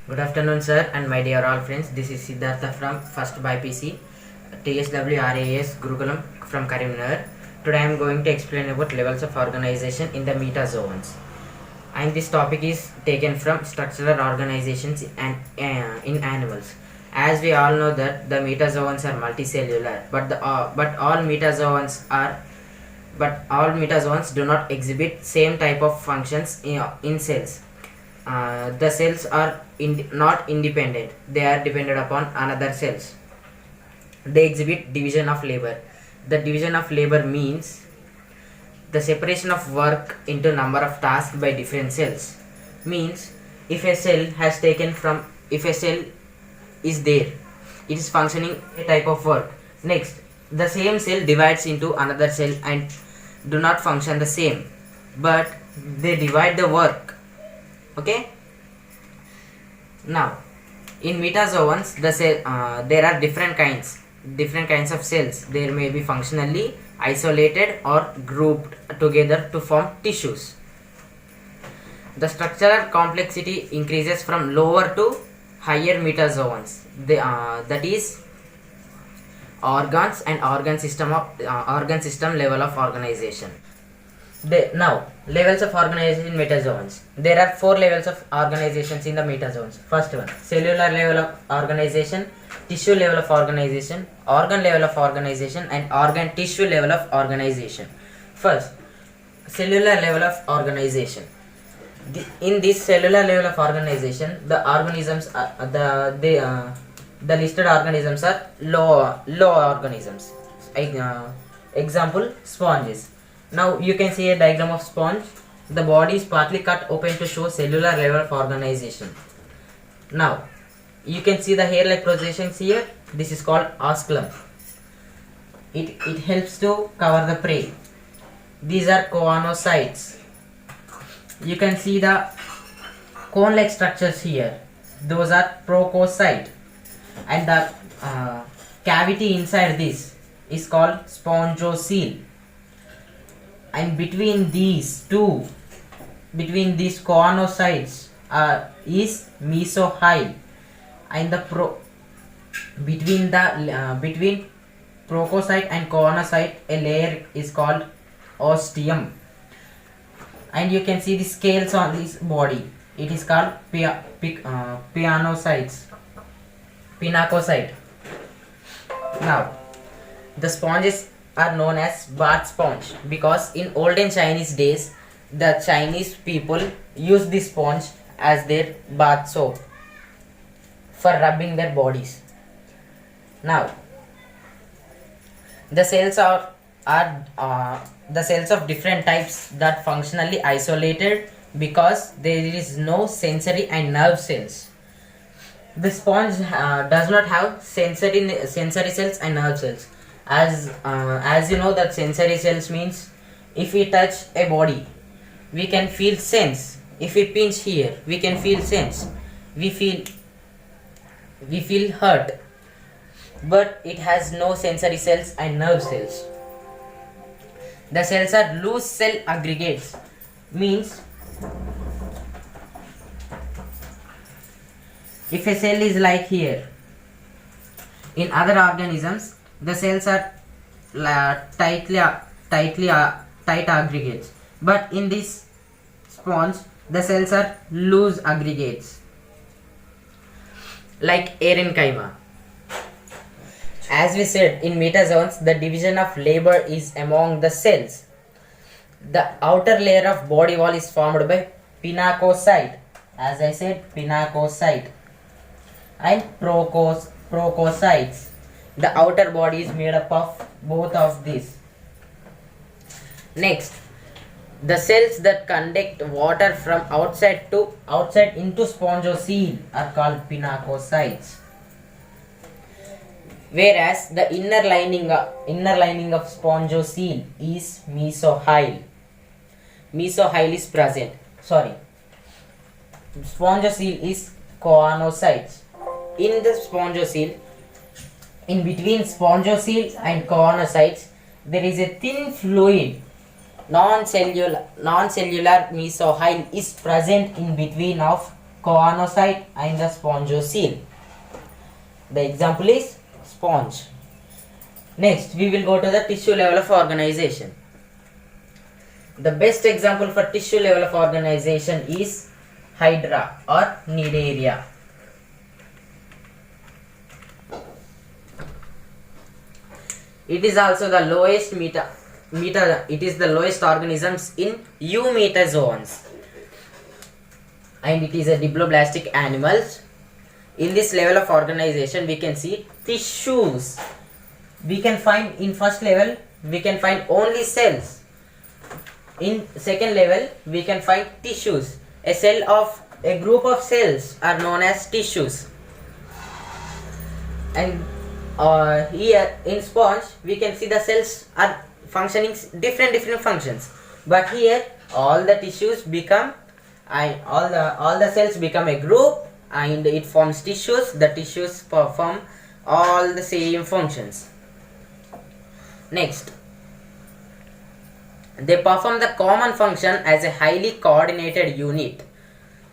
Good afternoon, sir, and my dear all friends. This is Siddhartha from First BPC, TSWRAS Gurukulam from Karimnagar. Today I am going to explain about levels of organization in the metazoans. And this topic is taken from structural organizations and in animals. As we all know that the metazoans are multicellular, but all metazoans do not exhibit same type of functions in cells. The cells are not independent, they are dependent upon another cells. They exhibit division of labor. The division of labor means the separation of work into number of tasks by different cells. Means if a cell is there, it is functioning a type of work. Next, the same cell divides into another cell and do not function the same, but they divide the work. Okay. Now, in metazoans, there are different kinds of cells. There may be functionally isolated or grouped together to form tissues. The structural complexity increases from lower to higher metazoans. That is organs and organ system level of organization. Now, levels of organization in metazoans. There are 4 levels of organizations in the metazoans. First one, cellular level of organization, tissue level of organization, organ level of organization, and organ tissue level of organization. First, cellular level of organization. In this cellular level of organization, the organisms the listed organisms are low organisms. Example, sponges. Now you can see a diagram of sponge. The body is partly cut open to show cellular level of organization. Now you can see the hair-like projections here. This is called osculum. It helps to cover the prey. These are choanocytes. You can see the cone-like structures here. Those are prococyte. And the cavity inside this is called spongiocele. And between these choanocytes is mesohyl, and between prococyte and choanocyte a layer is called ostium. And you can see the scales on this body. It is called pinacocyte. Now, the sponges are known as bath sponge because in olden Chinese days the Chinese people used this sponge as their bath soap for rubbing their bodies. Now, the cells are the cells of different types that functionally isolated because there is no sensory and nerve cells. The sponge does not have sensory cells and nerve cells. As you know that sensory cells means if we touch a body, we can feel sense. If we pinch here, we can feel sense. We feel hurt. But it has no sensory cells and nerve cells. The cells are loose cell aggregates. Means if a cell is like here, in other organisms the cells are tight aggregates, but in this sponge the cells are loose aggregates like parenchyma. As we said, in metazoans the division of labor is among the cells. The outer layer of body wall is formed by pinacocyte, as I said, pinacocyte, and prococytes. The outer body is made up of both of these. Next, the cells that conduct water from outside into spongiocele are called pinacocytes, whereas the inner lining of spongiocele is mesohyl. Mesohyl is present. Spongiocele is choanocytes. In the spongiocele, in between spongiocele and choanocytes, there is a thin fluid. Non-cellular mesohyl is present in between of choanocyte and the spongocoel. The example is sponge. Next, we will go to the tissue level of organization. The best example for tissue level of organization is Hydra or Cnidaria. It is also the lowest it is the lowest organisms in eumetazoans, and it is a diploblastic animals. In this level of organization, we can see tissues. We can find in first level, we can find only cells. In second level, we can find tissues. A group of cells are known as tissues. And here in sponge, we can see the cells are functioning different functions. But here, all the tissues become, and all the cells become a group, and it forms tissues. The tissues perform all the same functions. Next, they perform the common function as a highly coordinated unit.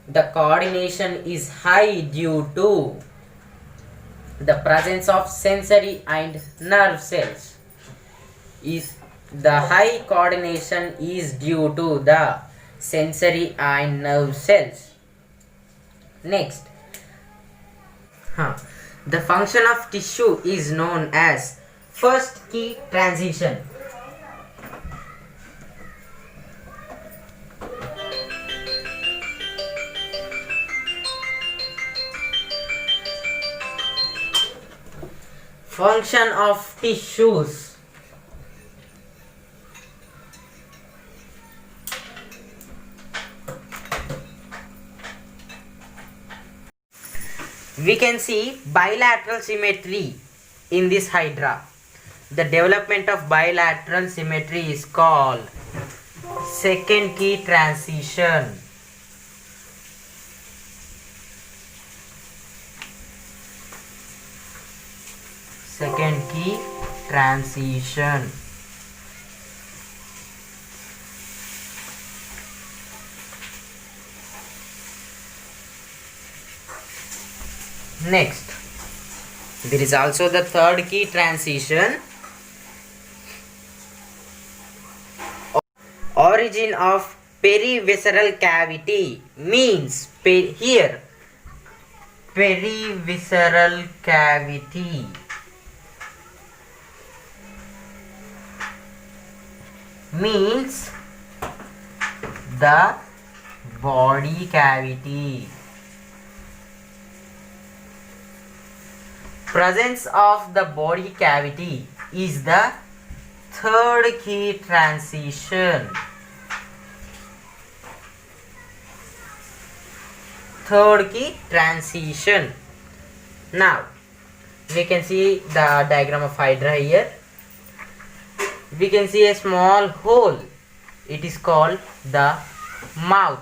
The coordination is high due to the presence of sensory and nerve cells. The high coordination is due to the sensory and nerve cells. Next, the function of tissue is known as first key transition. Function of tissues. We can see bilateral symmetry in this Hydra. The development of bilateral symmetry is called second key transition. Second key transition. Next, there is also the third key transition. Origin of perivisceral cavity means here perivisceral cavity means the body cavity. Presence of the body cavity is the third key transition. Third key transition. Now, we can see the diagram of Hydra here. We can see a small hole. It is called the mouth.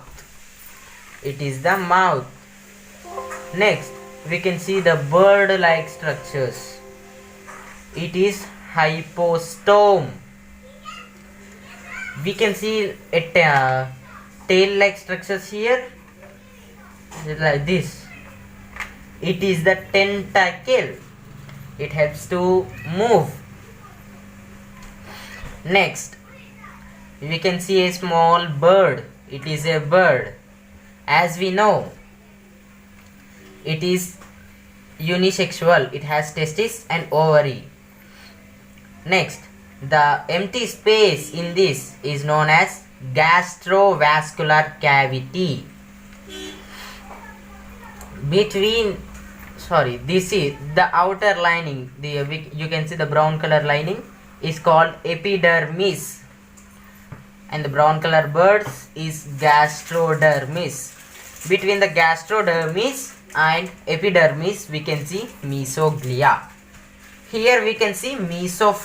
It is the mouth. Next, we can see the bird-like structures. It is hypostome. We can see a tail-like structures here, like this. It is the tentacle. It helps to move. Next, we can see a small bird. It is a bird. As we know, it is unisexual. It has testes and ovary. Next, the empty space in this is known as gastrovascular cavity. This is the outer lining. You can see the brown color lining is called epidermis, and the brown color birds is gastrodermis. Between the gastrodermis and epidermis, we can see mesoglia. Here we can see mesohyl,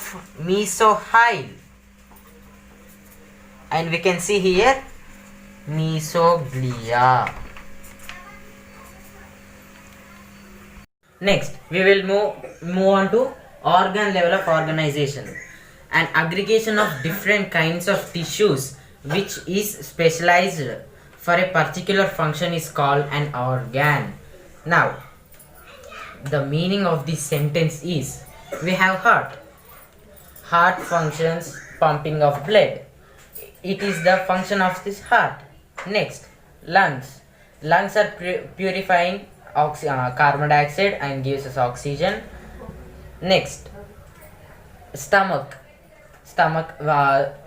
and we can see here mesoglia. Next, we will move on to organ level of organization. An aggregation of different kinds of tissues which is specialized for a particular function is called an organ. Now, the meaning of this sentence is, we have heart. Heart functions pumping of blood. It is the function of this heart. Next, lungs. Lungs are purifying carbon dioxide and gives us oxygen. Next, stomach.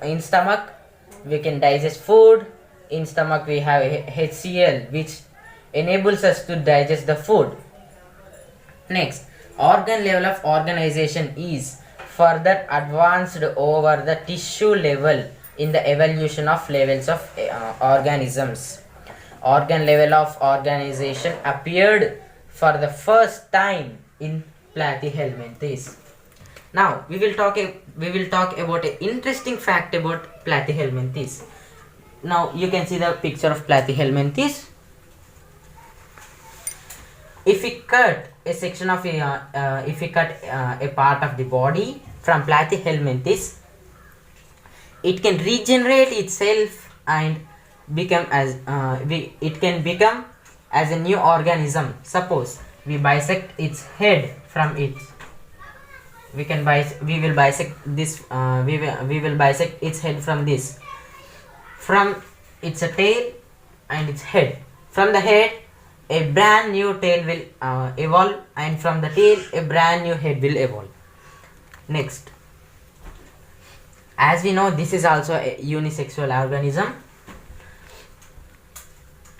In stomach we can digest food. In stomach we have HCl, which enables us to digest the food. Next, organ level of organization is further advanced over the tissue level in the evolution of levels of organisms. Organ level of organization appeared for the first time in Platyhelminthes. Now we will talk about an interesting fact about Platyhelminthes. Now you can see the picture of Platyhelminthes. If we cut a section of a part of the body from Platyhelminthes, it can regenerate itself and become as a new organism. Suppose we bisect its head from it. We will bisect its head from this. From its tail and its head. From the head, a brand new tail will evolve, and from the tail a brand new head will evolve. Next, as we know, this is also a unisexual organism.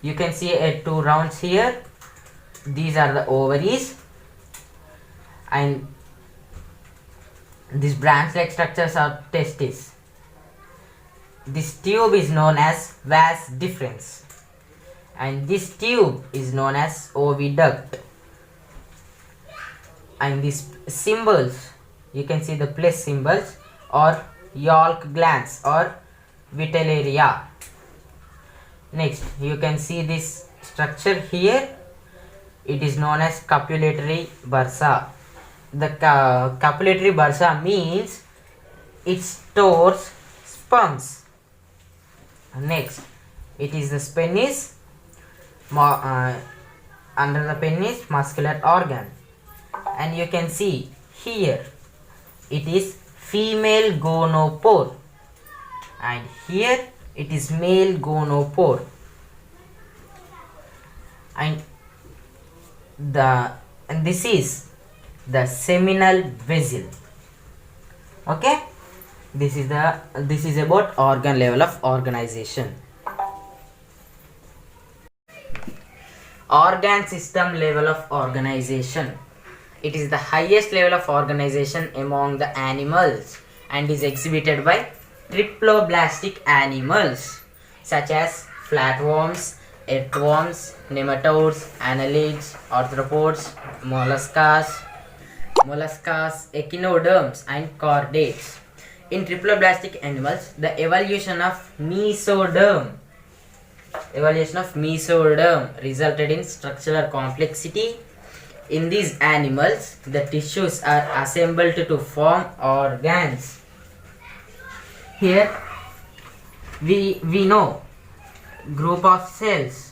You can see two rounds here. These are the ovaries, and these branch-like structures are testes. This tube is known as vas deferens, and this tube is known as oviduct. And these symbols, you can see the plus symbols, or Yolk glands or vitellaria. Next, you can see this structure here. It is known as copulatory bursa. The copulatory bursa means it stores sperms. Next, it is the penis. Under the penis, muscular organ, and you can see here it is female gonopore, and here it is male gonopore, and this is the seminal vessel. Okay, this is about organ level of organization. Organ system level of organization. It is the highest level of organization among the animals and is exhibited by triploblastic animals such as flatworms, earthworms, nematodes, annelids, arthropods, molluscas, echinoderms, and chordates. In triploblastic animals, the evolution of mesoderm resulted in structural complexity. In these animals, the tissues are assembled to form organs. Here we know group of cells.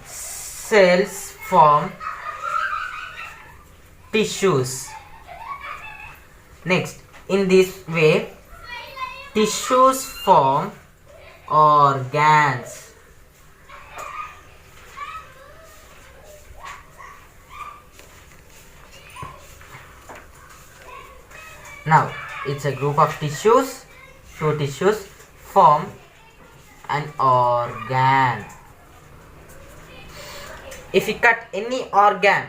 Cells form tissues. Next, in this way, tissues form organs. Now, it's a group of tissues. Two tissues form an organ. If we cut any organ,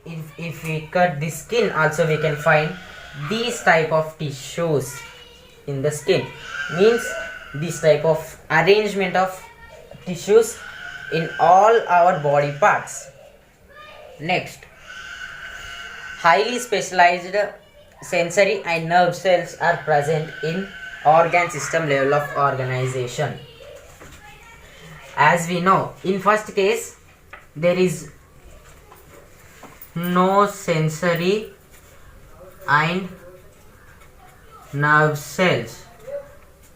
if we cut the skin also, we can find these type of tissues in the skin. Means this type of arrangement of tissues in all our body parts. Next, highly specialized sensory and nerve cells are present in organ system level of organization. As we know, in first case there is no sensory and nerve cells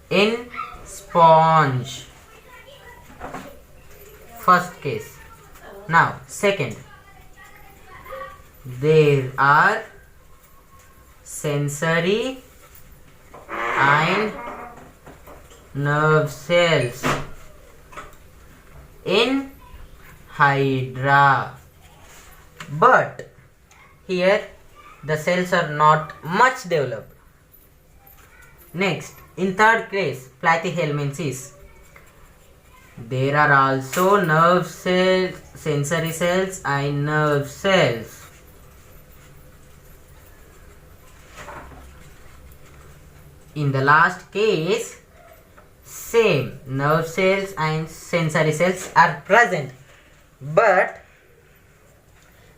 in sponge. First case. Now second, there are sensory and nerve cells in hydra, but here the cells are not much developed. Next, in third case, platyhelminthes, there are also nerve cells, sensory cells and nerve cells. In the last case, same nerve cells and sensory cells are present, but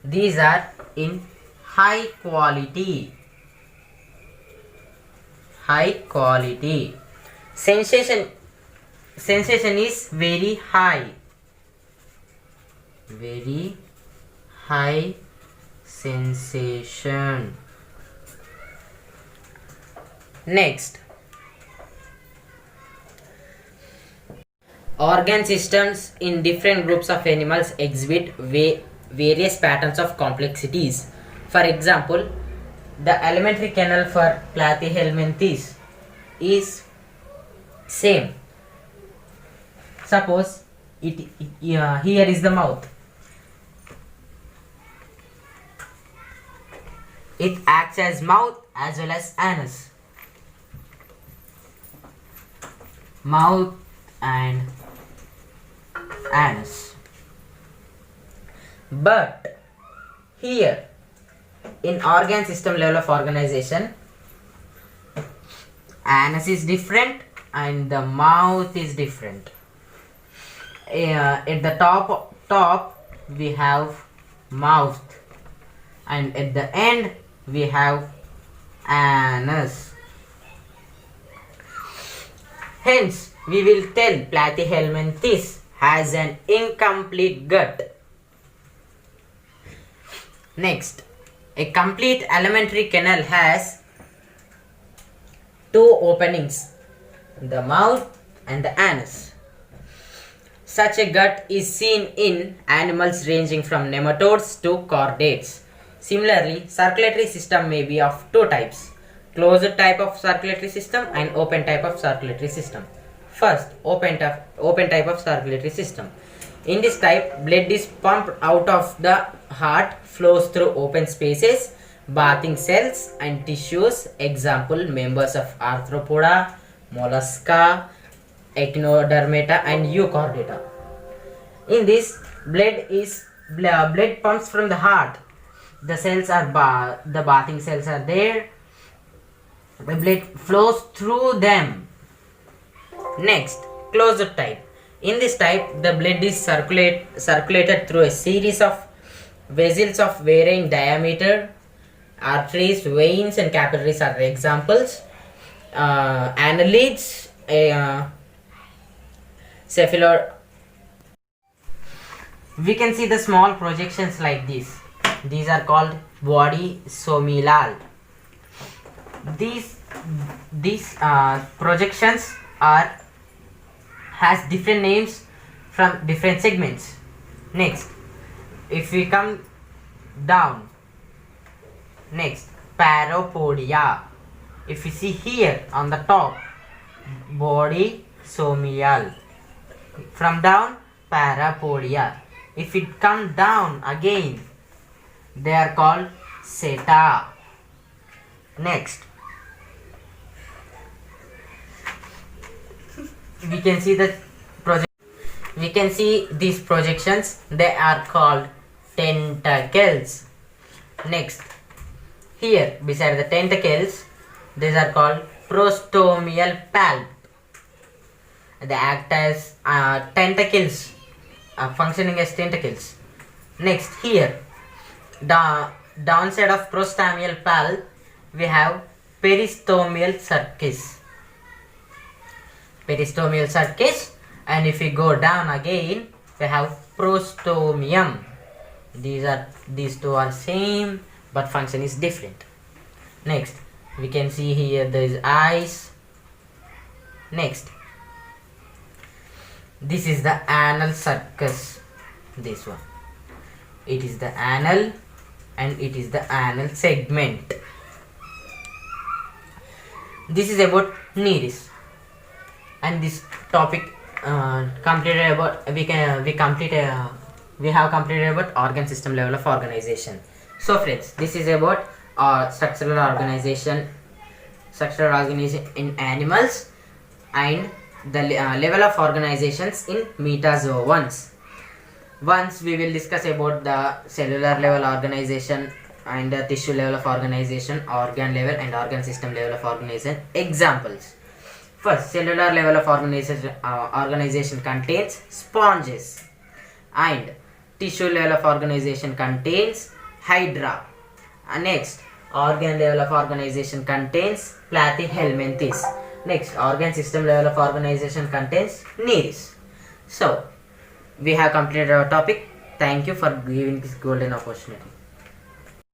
these are in high quality. Sensation is very high sensation. Next, organ systems in different groups of animals exhibit various patterns of complexities. For example, the alimentary canal for platyhelminthes is same. Suppose here is the mouth. It acts as mouth as well as anus. Mouth and anus. But here in organ system level of organization, anus is different and the mouth is different. At the top we have mouth and at the end we have anus. Hence, we will tell platyhelminthes has an incomplete gut. Next, a complete alimentary canal has two openings, the mouth and the anus. Such a gut is seen in animals ranging from nematodes to chordates. Similarly, circulatory system may be of two types: closed type of circulatory system and open type of circulatory system. First, open type of circulatory system. In this type, blood is pumped out of the heart, flows through open spaces, bathing cells and tissues. Example, members of arthropoda, mollusca, echinodermata and euchordata. In this, blood pumps from the heart. The cells are the bathing cells are there. The blood flows through them. Next, closed type. In this type, the blood is circulated through a series of vessels of varying diameter. Arteries, veins and capillaries are examples. Annelids, cephalor. We can see the small projections like this. These are called body somelal. These projections has different names from different segments. Next, if we come down, next, parapodia. If you see here on the top, body somial. From down, parapodia. If it come down again, they are called seta. Next, we can see these projections. They are called tentacles. Next, here beside the tentacles, these are called prostomial palp. They act as tentacles, functioning as tentacles. Next, here downside of prostomial palp we have peristomial surface. And if we go down again, we have prostomium. these two are same but function is different. Next we can see here there is eyes. Next, this is the anal sulcus. This one, it is the anal and it is the anal segment. This is about nereis, and this topic completed about we have completed about organ system level of organization. So friends, this is about structural organization in animals and the level of organizations in metazoans. Once we will discuss about the cellular level organization and the tissue level of organization, organ level and organ system level of organization. Examples. First, cellular level of organization contains sponges, and tissue level of organization contains hydra. Next, organ level of organization contains platyhelminthes. Next, organ system level of organization contains nereis. So, we have completed our topic. Thank you for giving this golden opportunity.